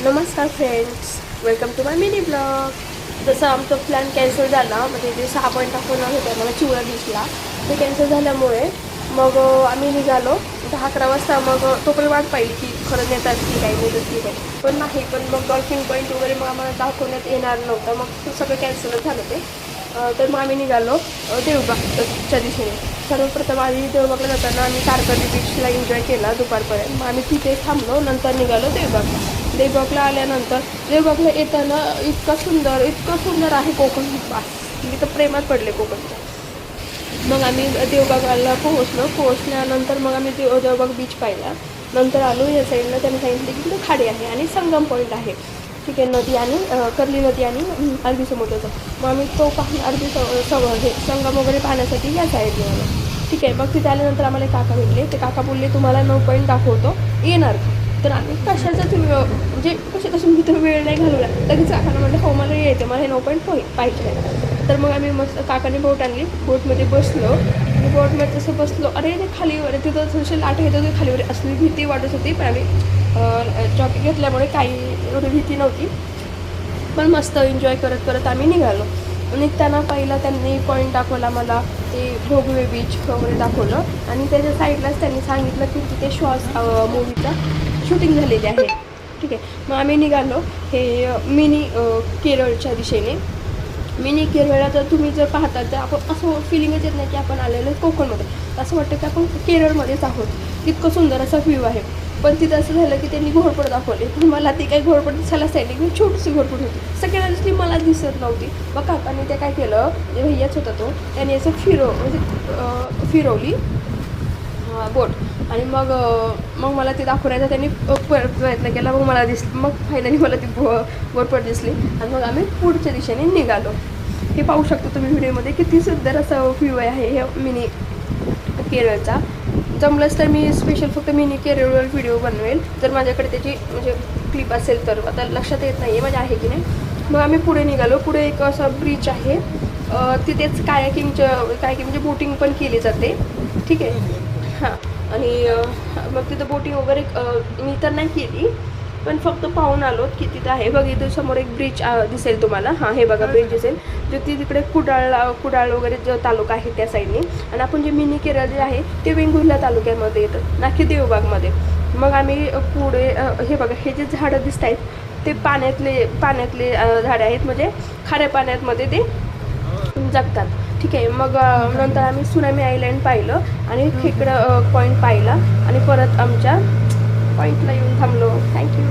नमस्कार friends, welcome to my mini blog. जसं आमचा प्लॅन कॅन्सल झाला, म्हणजे ते 6 पॉईंट दाखवणार होतं मला चिवळा बीचला, ते कॅन्सल झाल्यामुळे मग आम्ही निघालो 10-11 वाजता. मग तोपर्यंत वाट पाहिली की खरं नेतात की काही नेतात की काही, पण नाही. पण मग डॉल्फिन पॉईंट वगैरे मग आम्हाला दाखवण्यात येणार नव्हतं, मग सगळं कॅन्सलच झालं ते. तर मग आम्ही निघालो देवबागच्या दिशेने. सर्वप्रथम आधी देवबागला जाताना आम्ही तारकर्ली बीचला एन्जॉय केला दुपारपर्यंत. मग आम्ही तिथे थांबलो, नंतर निघालो देवबागला. देवबागला आल्यानंतर देवबागला येताना इतकं सुंदर आहे कोकण. मी तर प्रेमात पडले कोकणच्या. मग आम्ही देवबागला पोहोचल्यानंतर मग आम्ही देवबाग बीच पाहिला. नंतर आलो या साईडला. त्यांनी सांगितले की तिथे खाडी आहे आणि संगम पॉईंट आहे. ठीक आहे, नदी आणि कर्ली नदी आणि अरबी समुद्राचं. मग आम्ही तो हे संगम वगैरे पाहण्यासाठी या साईडने आलो. ठीक आहे, मग तिथे आल्यानंतर आम्हाला काका भेटले. ते काका बोलले तुम्हाला 9 पॉईंट दाखवतो, येणार का? तर आम्ही कशाचं तुम्ही म्हणजे कशापासून मी तर वेळ नाही घालवला. लगेच काकांना म्हटलं हो मला यायचं, मला हे 9 पॉईंट पाहिजे. तर मग आम्ही मस्त काकाने बोट आणली, बोटमध्ये बसलो. बोटमध्ये तसं बसलो, अरे ते खालीवर तिथं थोडीशी लाट येत होती खालीवर. असली भीती वाटत होती, पण आम्ही जॉकेट घेतल्यामुळे काही एवढी भीती नव्हती. पण मस्त एन्जॉय करत करत आम्ही निघालो. निघताना पहिला त्यांनी पॉईंट दाखवला मला, ते भोगवे बीच वगैरे दाखवलं. आणि त्याच्या साईडलाच त्यांनी सांगितलं की तिथे श्वास मूवीचा शूटिंग झालेली आहे. ठीक आहे, मग आम्ही निघालो हे मिनी केरळच्या दिशेने. मिनी केरळला जर तुम्ही जर पाहता तर आपण असं फिलिंगच येत नाही की आपण आलेलो कोकणमध्ये. असं वाटतं की आपण केरळमध्येच आहोत. इतकं सुंदर असा व्ह्यू आहे. पण तिथं असं झालं की त्यांनी घोरपड दाखवले, पण मला ती काही घोरपड दिसायला साईड मी छोटीशी घोरपड होती. सगळ्यांना दिसली, मला दिसत नव्हती. मग काकांनी ते काय केलं, जे भैयाच होता तो, त्याने असं फिरवली बोट. आणि मग मला ते दाखवण्याचा त्यांनी प्रयत्न केला. मग मला मग फायनली मला ती घोरपड दिसली. आणि मग आम्ही पुढच्या दिशेने निघालो. हे पाहू शकतो तुम्ही व्हिडिओमध्ये, किती सुंदर असा व्ह्यू आहे हे मिनी केरळचा. जमलंच तर मी स्पेशल फक्त मिनी केरळवर व्हिडिओ बनवेल, जर माझ्याकडे त्याची म्हणजे क्लिप असेल तर. आता लक्षात येत नाही आहे माझ्या आहे की नाही. मग आम्ही पुढे निघालो. पुढे एक असा ब्रिज आहे, तिथेच कायाकिंग म्हणजे बोटिंग पण केली जाते. ठीक आहे, हां. आणि मग तिथं बोटिंग वगैरे मी तर नाही केली, पण फक्त पाहून आलो की तिथं आहे. बघ इथं समोर एक ब्रिज दिसेल तुम्हाला. हां, हे बघा ब्रिज दिसेल. जे तिकडे कुडाळ वगैरे जो तालुका आहे त्या साईडने. आणि आपण जे मिनी केरळ जे आहे ते वेंगुर्ला तालुक्यामध्ये येतं, ना की देवबागमध्ये. मग आम्ही पुढे हे बघा, हे जे झाडं दिसत आहेत ते पाण्यातले झाडे आहेत, म्हणजे खाऱ्या पाण्यामध्ये ते जगतात. ठीक आहे, मग नंतर आम्ही सुनामी आयलँड पाहिलं आणि खेकडं पॉईंट पाहिला आणि परत आमच्या पॉईंटला येऊन थांबलो. थँक्यू.